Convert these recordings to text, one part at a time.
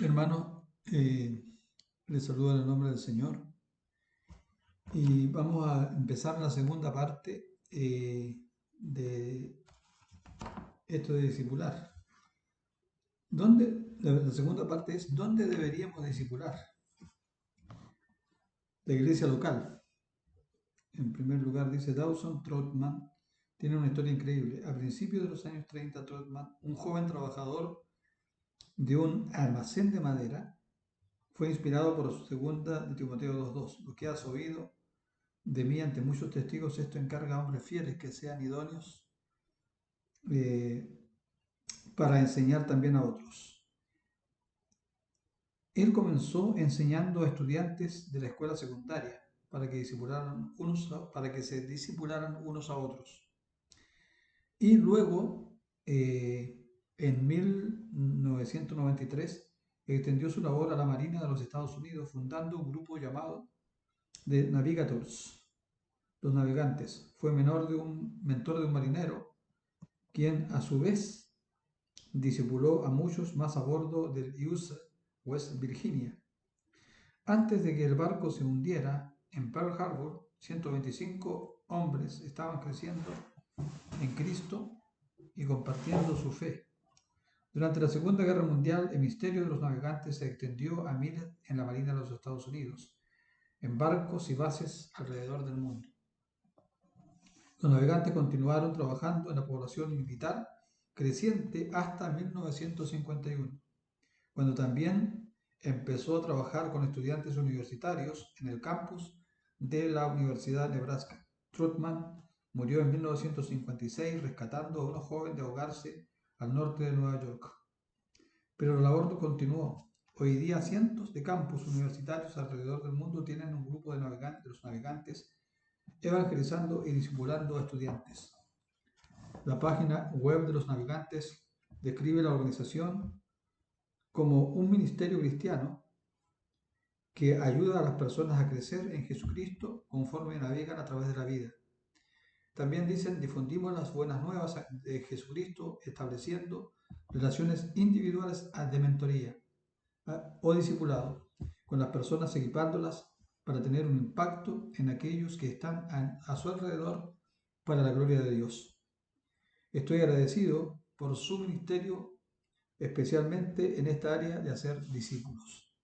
Hermanos, les saludo en el nombre del Señor y vamos a empezar la segunda parte de esto de discipular. La segunda parte es ¿dónde deberíamos discipular? La iglesia local. En primer lugar dice Dawson Trotman, tiene una historia increíble. A principios de los años 30, Trotman, un joven trabajador de un almacén de madera, fue inspirado por su segunda de Timoteo 2:2. Lo que has oído de mí ante muchos testigos, esto encarga a hombres fieles que sean idóneos eh, para enseñar también a otros. Él comenzó enseñando a estudiantes de la escuela secundaria para que se discipularan unos a otros. Y luego, en 1993, extendió su labor a la Marina de los Estados Unidos, fundando un grupo llamado The Navigators, los navegantes. Fue mentor de un marinero, quien a su vez discipuló a muchos más a bordo del USS West Virginia. Antes de que el barco se hundiera en Pearl Harbor, 125 hombres estaban creciendo en Cristo y compartiendo su fe. Durante la Segunda Guerra Mundial, el misterio de los navegantes se extendió a miles en la Marina de los Estados Unidos, en barcos y bases alrededor del mundo. Los navegantes continuaron trabajando en la población militar creciente hasta 1951, cuando también empezó a trabajar con estudiantes universitarios en el campus de la Universidad de Nebraska. Trotman murió en 1956 rescatando a una joven de ahogarse al norte de Nueva York. Pero la labor continuó. Hoy día cientos de campus universitarios alrededor del mundo tienen un grupo de los navegantes evangelizando y discipulando a estudiantes. La página web de los navegantes describe la organización como un ministerio cristiano que ayuda a las personas a crecer en Jesucristo conforme navegan a través de la vida. También dicen, difundimos las buenas nuevas de Jesucristo estableciendo relaciones individuales de mentoría o discipulado con las personas, equipándolas para tener un impacto en aquellos que están a su alrededor para la gloria de Dios. Estoy agradecido por su ministerio, especialmente en esta área de hacer discípulos.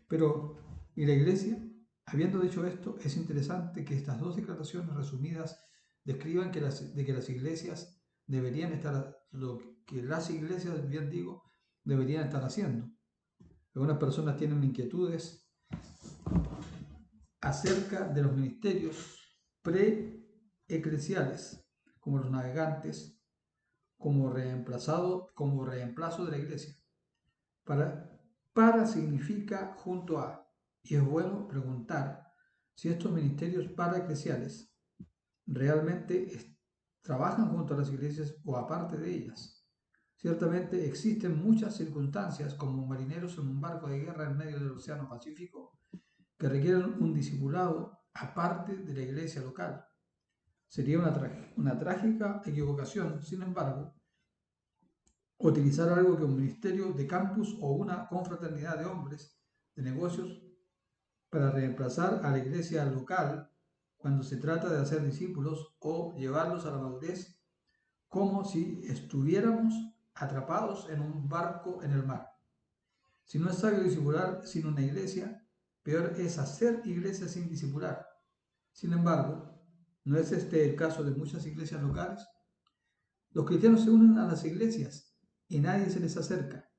Pero, ¿y la iglesia? Habiendo dicho esto, es interesante que estas dos declaraciones resumidas describan que las iglesias deberían estar, lo que las iglesias, bien digo, deberían estar haciendo. Algunas personas tienen inquietudes acerca de los ministerios pre-eclesiales, como los navegantes, como reemplazo de la iglesia. Para significa junto a, y es bueno preguntar si estos ministerios paraeclesiales realmente trabajan junto a las iglesias o aparte de ellas. Ciertamente existen muchas circunstancias, como marineros en un barco de guerra en medio del Océano Pacífico, que requieren un discipulado aparte de la iglesia local. Sería una trágica equivocación, sin embargo, utilizar algo que un ministerio de campus o una confraternidad de hombres de negocios para reemplazar a la iglesia local cuando se trata de hacer discípulos o llevarlos a la madurez, como si estuviéramos atrapados en un barco en el mar. Si no es sabio discipular sin una iglesia, peor es hacer iglesia sin discipular. Sin embargo, ¿no es este el caso de muchas iglesias locales? Los cristianos se unen a las iglesias y nadie se les acerca.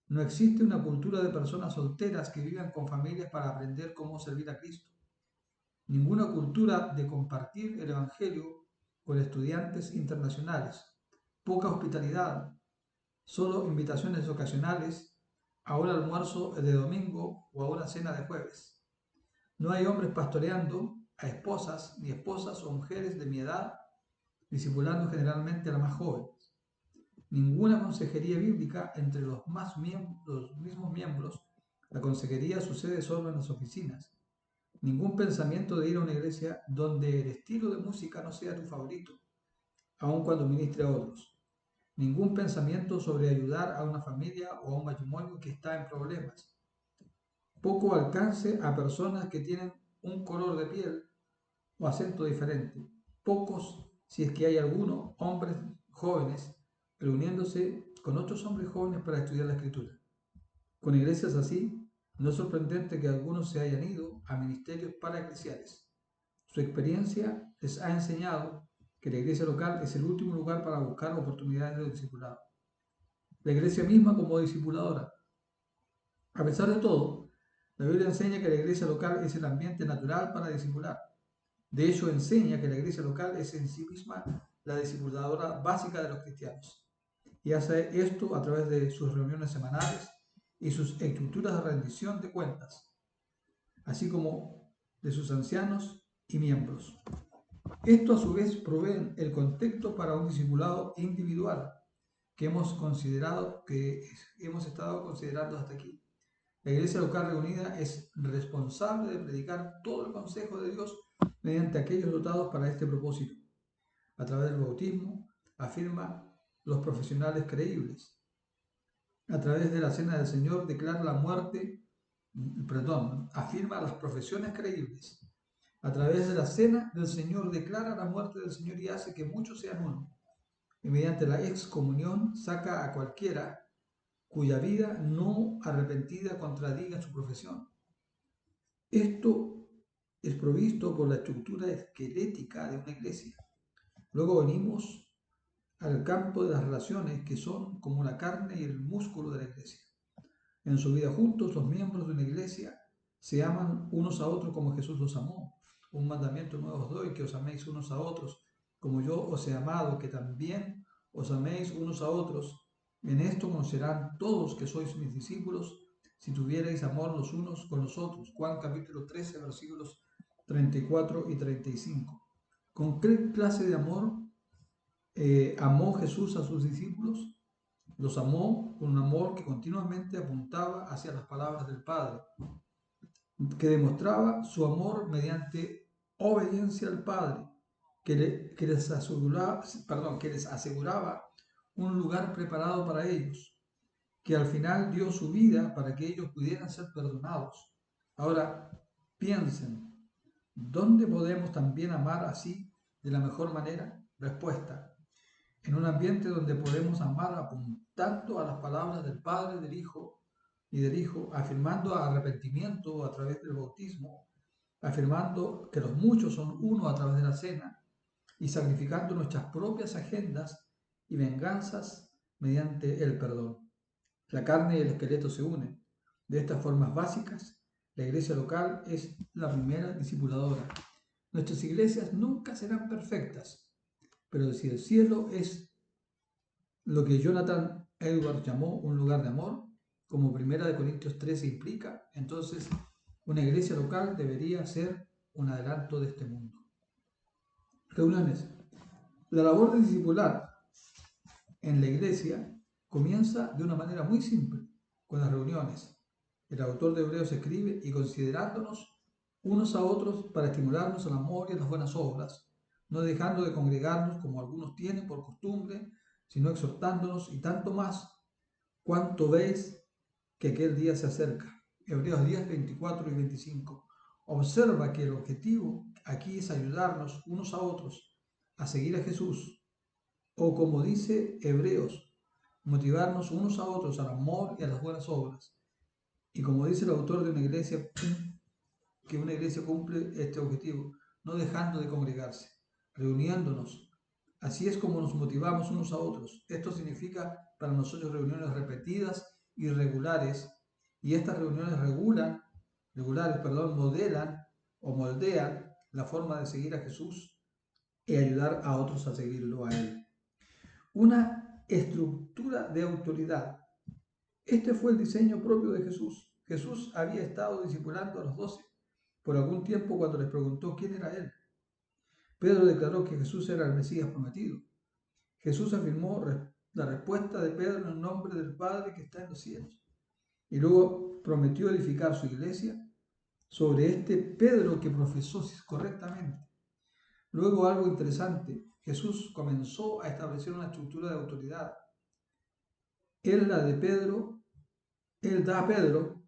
No existe una cultura de personas solteras que vivan con familias para aprender cómo servir a Cristo. Ninguna cultura de compartir el Evangelio con estudiantes internacionales. Poca hospitalidad, solo invitaciones ocasionales a un almuerzo de domingo o a una cena de jueves. No hay hombres pastoreando a esposas, ni esposas o mujeres de mi edad, discipulando generalmente a las más jóvenes. Ninguna consejería bíblica entre los mismos miembros. La consejería sucede solo en las oficinas. Ningún pensamiento de ir a una iglesia donde el estilo de música no sea tu favorito, aun cuando ministre a otros. ningún pensamiento sobre ayudar a una familia o a un matrimonio que está en problemas, poco alcance a personas que tienen un color de piel o acento diferente, pocos, si es que hay algunos, hombres jóvenes reuniéndose con otros hombres jóvenes para estudiar la Escritura. Con iglesias así, no es sorprendente que algunos se hayan ido a ministerios paraeclesiales. Su experiencia les ha enseñado que la iglesia local es el último lugar para buscar oportunidades de discipulado. La iglesia misma como discipuladora. A pesar de todo, la Biblia enseña que la iglesia local es el ambiente natural para discipular. De hecho, enseña que la iglesia local es en sí misma la discipuladora básica de los cristianos. Y hace esto a través de sus reuniones semanales y sus estructuras de rendición de cuentas, así como de sus ancianos y miembros. Esto a su vez provee el contexto para un discipulado individual que hemos estado considerando hasta aquí. La iglesia local reunida es responsable de predicar todo el consejo de Dios mediante aquellos dotados para este propósito. A través del bautismo, afirma los profesionales creíbles. A través de la cena del Señor afirma las profesiones creíbles. A través de la cena del Señor declara la muerte del Señor y hace que muchos sean uno. Y mediante la excomunión saca a cualquiera cuya vida no arrepentida contradiga su profesión. Esto es provisto por la estructura esquelética de una iglesia. Luego venimos al campo de las relaciones que son como la carne y el músculo de la iglesia. En su vida juntos, los miembros de una iglesia se aman unos a otros como Jesús los amó. Un mandamiento nuevo os doy, que os améis unos a otros, como yo os he amado, que también os améis unos a otros. En esto conocerán todos que sois mis discípulos, si tuvierais amor los unos con los otros. Juan capítulo 13, versículos 34 y 35. ¿Con qué clase de amor amó Jesús a sus discípulos? Los amó con un amor que continuamente apuntaba hacia las palabras del Padre, que demostraba su amor mediante obediencia al Padre, que les aseguraba un lugar preparado para ellos, que al final dio su vida para que ellos pudieran ser perdonados. Ahora, piensen, ¿dónde podemos también amar así de la mejor manera? Respuesta: en un ambiente donde podemos amar apuntando a las palabras del Padre, del Hijo y del Hijo, afirmando arrepentimiento a través del bautismo, afirmando que los muchos son uno a través de la cena y sacrificando nuestras propias agendas y venganzas mediante el perdón. La carne y el esqueleto se unen. De estas formas básicas, la iglesia local es la primera discipuladora. Nuestras iglesias nunca serán perfectas, pero si el cielo es lo que Jonathan Edwards llamó un lugar de amor, como 1 Corintios 13 implica, entonces una iglesia local debería ser un adelanto de este mundo. Reuniones. La labor de discipular en la iglesia comienza de una manera muy simple, con las reuniones. El autor de Hebreos escribe: y considerándonos unos a otros para estimularnos al amor y a las buenas obras, no dejando de congregarnos como algunos tienen por costumbre, sino exhortándonos, y tanto más cuanto veis que aquel día se acerca. Hebreos 10, 24 y 25. Observa que el objetivo aquí es ayudarnos unos a otros a seguir a Jesús, o como dice Hebreos, motivarnos unos a otros al amor y a las buenas obras. Y como dice el autor de una iglesia, que una iglesia cumple este objetivo, no dejando de congregarse, reuniéndonos. Así es como nos motivamos unos a otros. Esto significa para nosotros reuniones repetidas y regulares, y estas reuniones modelan o moldean la forma de seguir a Jesús y ayudar a otros a seguirlo a Él. Una estructura de autoridad. Este fue el diseño propio de Jesús. Jesús había estado discipulando a los 12 por algún tiempo cuando les preguntó quién era Él. Pedro declaró que Jesús era el Mesías prometido. Jesús afirmó la respuesta de Pedro en el nombre del Padre que está en los cielos. Y luego prometió edificar su iglesia sobre este Pedro que profesó correctamente. Luego, algo interesante, Jesús comenzó a establecer una estructura de autoridad Él da a Pedro,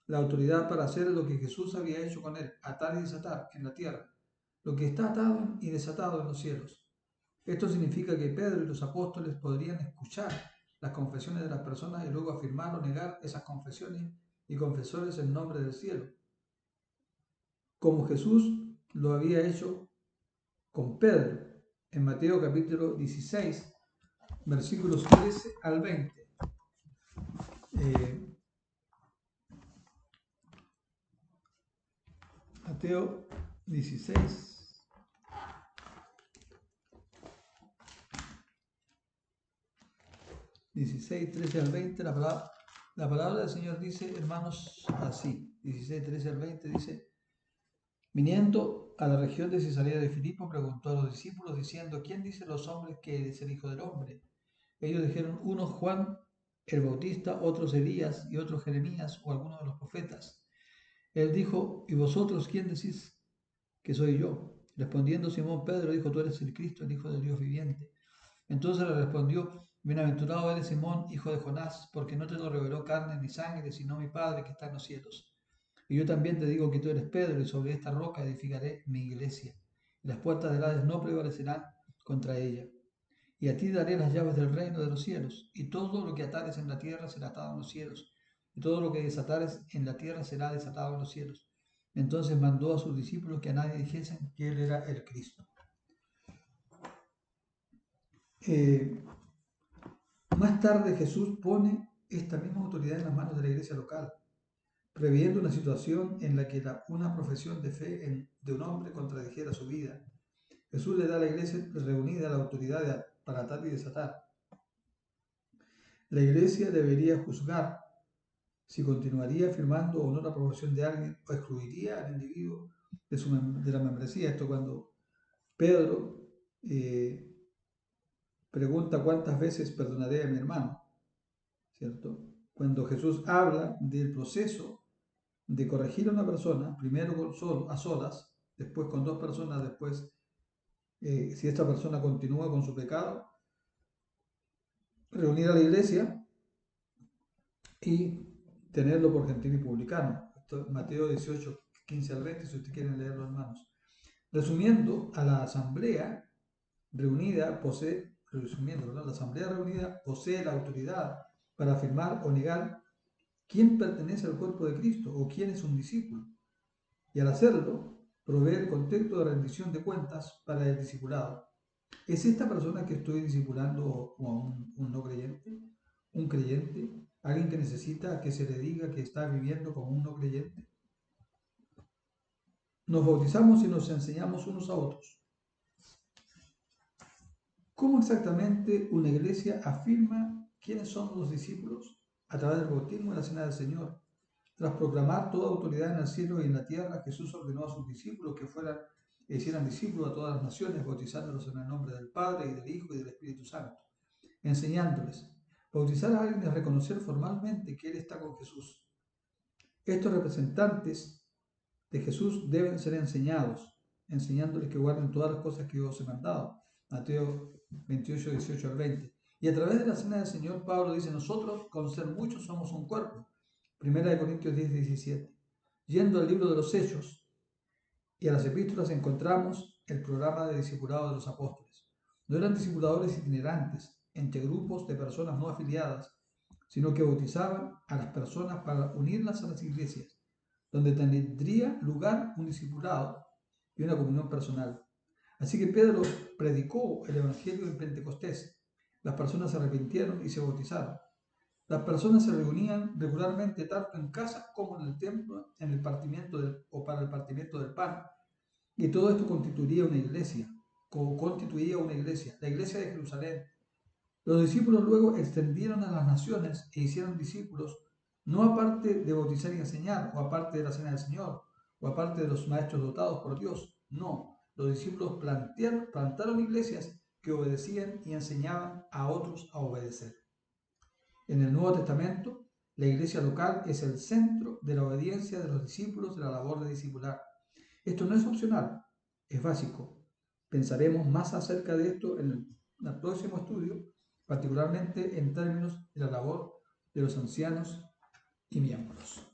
la autoridad para hacer lo que Jesús había hecho con él, atar y desatar en la tierra, lo que está atado y desatado en los cielos. Esto significa que Pedro y los apóstoles podrían escuchar las confesiones de las personas y luego afirmar o negar esas confesiones y confesores en nombre del cielo, como Jesús lo había hecho con Pedro en Mateo capítulo 16, versículos 13 al 20. Mateo 16, 13 al 20, la palabra del Señor dice, hermanos, así, 16, 13 al 20 dice, viniendo a la región de Cesarea de Filipo, preguntó a los discípulos diciendo, ¿quién dicen los hombres que es el Hijo del Hombre? Ellos dijeron, unos Juan el Bautista, otros Elías y otros Jeremías o alguno de los profetas. Él dijo, ¿y vosotros quién decís que soy yo? Respondiendo Simón Pedro dijo, tú eres el Cristo, el Hijo del Dios viviente. Entonces le respondió, bienaventurado eres Simón, hijo de Jonás, porque no te lo reveló carne ni sangre, sino mi Padre que está en los cielos. Y yo también te digo que tú eres Pedro, y sobre esta roca edificaré mi iglesia, y las puertas del Hades no prevalecerán contra ella. Y a ti daré las llaves del reino de los cielos, y todo lo que atares en la tierra será atado en los cielos, y todo lo que desatares en la tierra será desatado en los cielos. Entonces mandó a sus discípulos que a nadie dijesen que él era el Cristo. Más tarde Jesús pone esta misma autoridad en las manos de la iglesia local, previendo una situación en la que una profesión de fe de un hombre contradijera su vida. Jesús le da a la iglesia reunida la autoridad para atar y desatar. La iglesia debería juzgar si continuaría firmando o no la profesión de alguien o excluiría al individuo de la membresía. Esto cuando Pedro pregunta cuántas veces perdonaré a mi hermano, ¿cierto? Cuando Jesús habla del proceso de corregir a una persona, primero a solas, después con dos personas, después si esta persona continúa con su pecado, reunir a la iglesia y tenerlo por gentil y publicano. Esto, Mateo 18, 15 al 20, si ustedes quieren leerlo, hermanos. Resumiendo, la asamblea reunida posee la autoridad para afirmar o negar quién pertenece al cuerpo de Cristo o quién es un discípulo. Y al hacerlo, provee el contexto de rendición de cuentas para el discipulado. ¿Es esta persona que estoy discipulando a un no creyente? ¿Un creyente? ¿Alguien que necesita que se le diga que está viviendo como un no creyente? Nos bautizamos y nos enseñamos unos a otros. ¿Cómo exactamente una iglesia afirma quiénes son los discípulos? A través del bautismo y la cena del Señor. Tras proclamar toda autoridad en el cielo y en la tierra, Jesús ordenó a sus discípulos que hicieran discípulos a todas las naciones, bautizándolos en el nombre del Padre y del Hijo y del Espíritu Santo, enseñándoles. Bautizar a alguien es reconocer formalmente que Él está con Jesús. Estos representantes de Jesús deben ser enseñándoles que guarden todas las cosas que yo os he mandado. Mateo 28, 18 al 20. Y a través de la cena del Señor, Pablo dice, nosotros con ser muchos somos un cuerpo. 1 Corintios 10, 17. Yendo al libro de los Hechos y a las epístolas encontramos el programa de discipulado de los apóstoles. No eran discipuladores itinerantes entre grupos de personas no afiliadas, sino que bautizaban a las personas para unirlas a las iglesias, donde tendría lugar un discipulado y una comunión personal. Así que Pedro predicó el Evangelio en Pentecostés. Las personas se arrepintieron y se bautizaron. Las personas se reunían regularmente tanto en casa como en el templo para el partimiento del pan. Y todo esto constituía una iglesia, la iglesia de Jerusalén. Los discípulos luego extendieron a las naciones e hicieron discípulos, no aparte de bautizar y enseñar, o aparte de la cena del Señor, o aparte de los maestros dotados por Dios. No, los discípulos plantaron iglesias que obedecían y enseñaban a otros a obedecer. En el Nuevo Testamento, la iglesia local es el centro de la obediencia de los discípulos de la labor de discipular. Esto no es opcional, es básico. Pensaremos más acerca de esto en el próximo estudio, particularmente en términos de la labor de los ancianos y miembros.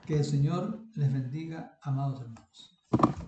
Que el Señor les bendiga, amados hermanos.